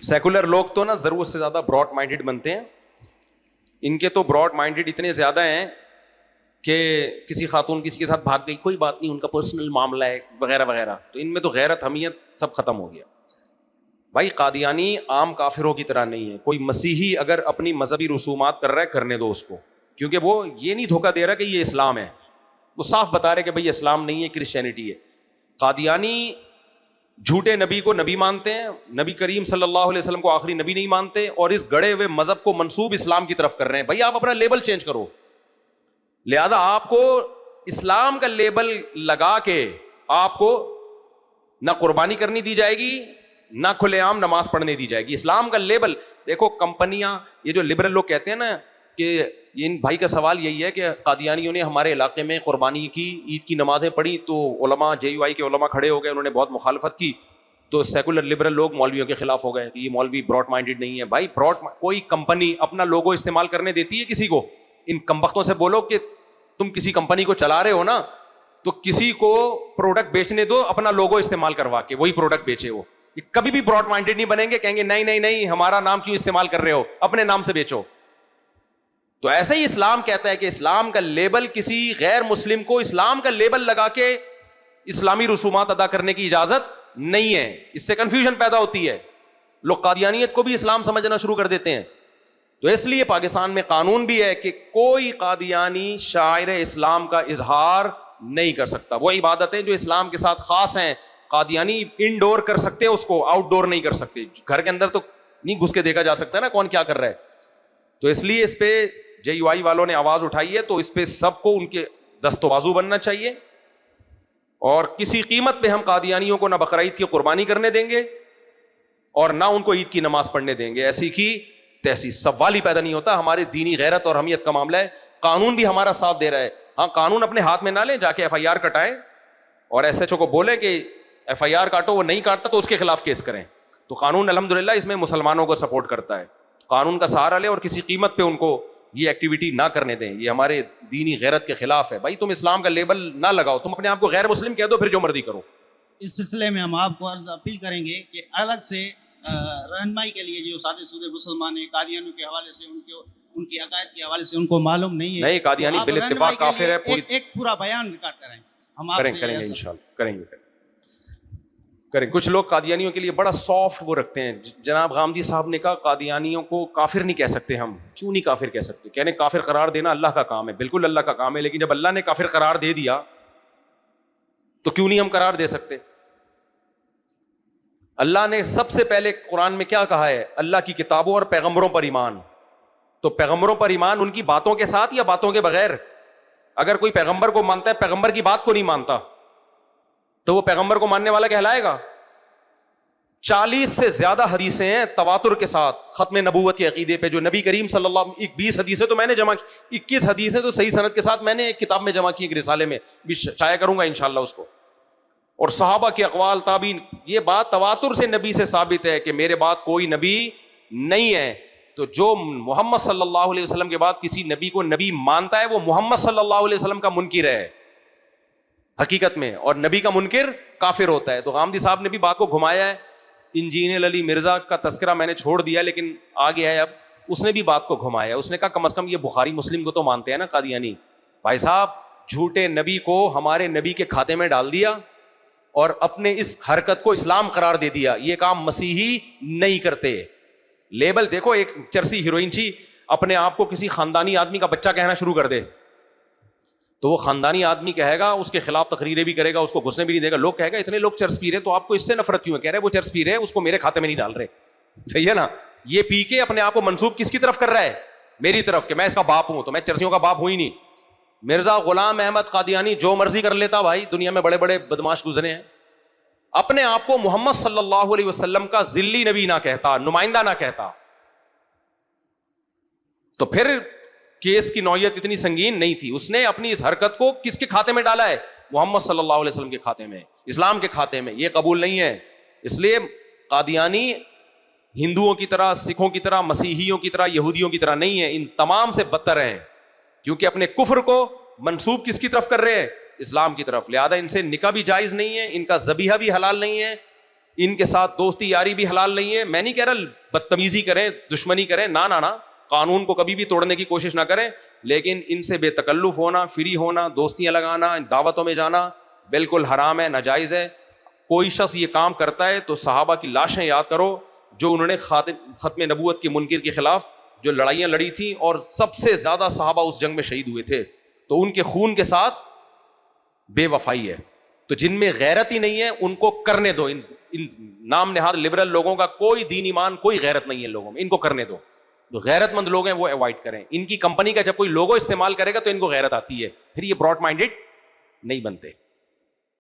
Secular لوگ تو نا ضرورت سے زیادہ براڈ مائنڈیڈ بنتے ہیں. ان کے تو براڈ مائنڈیڈ اتنے زیادہ ہیں کہ کسی خاتون کسی کے ساتھ بھاگ گئی, کوئی بات نہیں, ان کا پرسنل معاملہ ہے وغیرہ وغیرہ. تو ان میں تو غیرت حمیت سب ختم ہو گیا. بھائی قادیانی عام کافروں کی طرح نہیں ہے. کوئی مسیحی اگر اپنی مذہبی رسومات کر رہا ہے کرنے دو اس کو, کیونکہ وہ یہ نہیں دھوکہ دے رہا کہ یہ اسلام ہے, وہ صاف بتا رہے کہ بھائی اسلام نہیں ہے, کرسچینٹی ہے. قادیانی جھوٹے نبی کو نبی مانتے ہیں, نبی کریم صلی اللہ علیہ وسلم کو آخری نبی نہیں مانتے, اور اس گڑے ہوئے مذہب کو منسوب اسلام کی طرف کر رہے ہیں. بھائی آپ اپنا لیبل چینج کرو. لہذا آپ کو اسلام کا لیبل لگا کے آپ کو نہ قربانی کرنی دی جائے گی, نہ کھلے عام نماز پڑھنے دی جائے گی. اسلام کا لیبل دیکھو, کمپنیاں یہ جو لبرل لوگ کہتے ہیں نا کہ ان بھائی کا سوال یہی ہے کہ قادیانیوں نے ہمارے علاقے میں قربانی کی, عید کی نمازیں پڑھی, تو علماء JUI کے علماء کھڑے ہو گئے, انہوں نے بہت مخالفت کی, تو سیکولر لبرل لوگ مولویوں کے خلاف ہو گئے کہ یہ مولوی براڈ مائنڈیڈ نہیں ہے. بھائی کوئی کمپنی اپنا لوگو استعمال کرنے دیتی ہے کسی کو؟ ان کمبختوں سے بولو کہ تم کسی کمپنی کو چلا رہے ہو نا, تو کسی کو پروڈکٹ بیچنے دو اپنا لوگو استعمال کروا کے, وہی پروڈکٹ بیچے. وہ کبھی بھی براڈ مائنڈیڈ نہیں بنیں گے, کہیں گے نہیں نہیں نہیں ہمارا نام کیوں استعمال کر رہے ہو, اپنے نام سے بیچو. تو ایسا ہی اسلام کہتا ہے کہ اسلام کا لیبل کسی غیر مسلم کو اسلام کا لیبل لگا کے اسلامی رسومات ادا کرنے کی اجازت نہیں ہے. اس سے کنفیوژن پیدا ہوتی ہے, لوگ قادیانیت کو بھی اسلام سمجھنا شروع کر دیتے ہیں. تو اس لیے پاکستان میں قانون بھی ہے کہ کوئی قادیانی شاعر اسلام کا اظہار نہیں کر سکتا. وہ عبادتیں جو اسلام کے ساتھ خاص ہیں, قادیانی انڈور کر سکتے ہیں اس کو, آؤٹ ڈور نہیں کر سکتے. گھر کے اندر تو نہیں گھس کے دیکھا جا سکتا نا کون کیا کر رہا ہے. تو اس لیے اس پہ JUI والوں نے آواز اٹھائی ہے, تو اس پہ سب کو ان کے دست و بازو بننا چاہیے. اور کسی قیمت پہ ہم قادیانیوں کو نہ بقرعید کی قربانی کرنے دیں گے اور نہ ان کو عید کی نماز پڑھنے دیں گے. ایسی کی تیسی سوال ہی پیدا نہیں ہوتا. ہماری دینی غیرت اور حمیت کا معاملہ ہے. قانون بھی ہمارا ساتھ دے رہا ہے. ہاں قانون اپنے ہاتھ میں نہ لیں, جا کے FIR کٹائیں اور SHO کو بولیں کہ FIR کاٹو, وہ نہیں کاٹتا تو اس کے خلاف کیس کریں. تو قانون الحمدللہ اس میں مسلمانوں کو سپورٹ کرتا ہے. قانون کا سہارا لیں اور کسی قیمت پہ ان کو یہ ایکٹیویٹی نہ کرنے دیں. یہ ہمارے دینی غیرت کے خلاف ہے. بھائی تم اسلام کا لیبل نہ لگاؤ, تم اپنے آپ کو غیر مسلم کہہ دو, پھر جو مرضی کرو. اس سلسلے میں ہم آپ کو عرض اپیل کریں گے کہ الگ سے رہنمائی کے لیے جو سادے سودے مسلمان ہیں, قادیانیوں کے حوالے سے ان کی عقائد کے حوالے سے ان کو معلوم نہیں ہے, نہیں قادیانی بالاتفاق کافر ہے. ایک پورا بیان ریکارڈ کریں, ہم آپ سے کریں گے انشاءاللہ, کریں گے. کچھ لوگ قادیانیوں کے لیے بڑا سافٹ وہ رکھتے ہیں. جناب غامدی صاحب نے کہا قادیانیوں کو کافر نہیں کہہ سکتے ہم. کیوں نہیں کافر کہہ سکتے؟ کہنے کافر قرار دینا اللہ کا کام ہے. بالکل اللہ کا کام ہے, لیکن جب اللہ نے کافر قرار دے دیا تو کیوں نہیں ہم قرار دے سکتے؟ اللہ نے سب سے پہلے قرآن میں کیا کہا ہے؟ اللہ کی کتابوں اور پیغمبروں پر ایمان. تو پیغمبروں پر ایمان ان کی باتوں کے ساتھ یا باتوں کے بغیر؟ اگر کوئی پیغمبر کو مانتا ہے پیغمبر کی بات کو نہیں مانتا تو وہ پیغمبر کو ماننے والا کہلائے گا؟ 40 سے زیادہ حدیثیں ہیں تواتر کے ساتھ ختم نبوت کے عقیدے پہ, جو نبی کریم صلی اللہ علیہ وسلم 20 حدیثیں تو میں نے جمع کی, 21 حدیثیں تو صحیح سند کے ساتھ میں نے ایک کتاب میں جمع کی, ایک رسالے میں بھی شائع کروں گا انشاءاللہ اس کو. اور صحابہ کے اقوال, تابعین, یہ بات تواتر سے نبی سے ثابت ہے کہ میرے بعد کوئی نبی نہیں ہے. تو جو محمد صلی اللہ علیہ وسلم کے بعد کسی نبی کو نبی مانتا ہے وہ محمد صلی اللہ علیہ وسلم کا منکر ہے حقیقت میں, اور نبی کا منکر کافر ہوتا ہے. تو غامدی صاحب نے بھی بات کو گھمایا ہے. انجینئر علی مرزا کا تذکرہ میں نے چھوڑ دیا لیکن آگے ہے, اب اس نے بھی بات کو گھمایا. اس نے کہا کم از کم یہ بخاری مسلم کو تو مانتے ہیں نا قادیانی. بھائی صاحب جھوٹے نبی کو ہمارے نبی کے کھاتے میں ڈال دیا اور اپنے اس حرکت کو اسلام قرار دے دیا. یہ کام مسیحی نہیں کرتے. لیبل دیکھو, ایک چرسی ہیروئن چی اپنے آپ کو کسی خاندانی آدمی کا بچہ کہنا شروع کر دے تو وہ خاندانی آدمی کہے گا, اس کے خلاف تقریریں بھی کرے گا, اس کو گھسنے بھی نہیں دے گا. لوگ کہے گا اتنے لوگ چرس پی رہے تو آپ کو اس سے نفرت کیوں ہے؟ کہہ رہے وہ چرس پی رہے اس کو میرے کھاتے میں نہیں ڈال رہے. صحیح ہے نا؟ یہ پی کے اپنے آپ کو منسوب کس کی طرف کر رہا ہے؟ میری طرف, کہ میں اس کا باپ ہوں. تو میں چرسیوں کا باپ ہوں ہی نہیں. مرزا غلام احمد قادیانی جو مرضی کر لیتا بھائی, دنیا میں بڑے بڑے بدماش گزرے ہیں. اپنے آپ کو محمد صلی اللہ علیہ وسلم کا ذلی نبی نہ کہتا, نمائندہ نہ کہتا, تو پھر کیس کی نوعیت اتنی سنگین نہیں تھی. اس نے اپنی اس حرکت کو کس کے کھاتے میں ڈالا ہے؟ محمد صلی اللہ علیہ وسلم کے کھاتے میں, اسلام کے کھاتے میں. یہ قبول نہیں ہے. اس لیے قادیانی ہندوؤں کی طرح, سکھوں کی طرح, مسیحیوں کی طرح, یہودیوں کی طرح نہیں ہے. ان تمام سے بدتر ہیں کیونکہ اپنے کفر کو منسوب کس کی طرف کر رہے ہیں؟ اسلام کی طرف. لہذا ان سے نکاح بھی جائز نہیں ہے, ان کا ذبیحہ بھی حلال نہیں ہے, ان کے ساتھ دوستی یاری بھی حلال نہیں ہے. میں نہیں کہہ رہا بدتمیزی کریں, دشمنی کریں, نہ, قانون کو کبھی بھی توڑنے کی کوشش نہ کریں, لیکن ان سے بے تکلف ہونا, فری ہونا, دوستیاں لگانا, دعوتوں میں جانا بالکل حرام ہے, ناجائز ہے. کوئی شخص یہ کام کرتا ہے تو صحابہ کی لاشیں یاد کرو جو انہوں نے ختم نبوت کے منکر کے خلاف جو لڑائیاں لڑی تھیں, اور سب سے زیادہ صحابہ اس جنگ میں شہید ہوئے تھے, تو ان کے خون کے ساتھ بے وفائی ہے. تو جن میں غیرت ہی نہیں ہے ان کو کرنے دو. ان نام نہاد لبرل لوگوں کا کوئی دین ایمان کوئی غیرت نہیں ہے لوگوں میں, ان کو کرنے دو. جو غیرت مند لوگ ہیں وہ اوائڈ کریں. ان کی کمپنی کا جب کوئی لوگو استعمال کرے گا تو ان کو غیرت آتی ہے, پھر یہ براڈ مائنڈیڈ نہیں بنتے.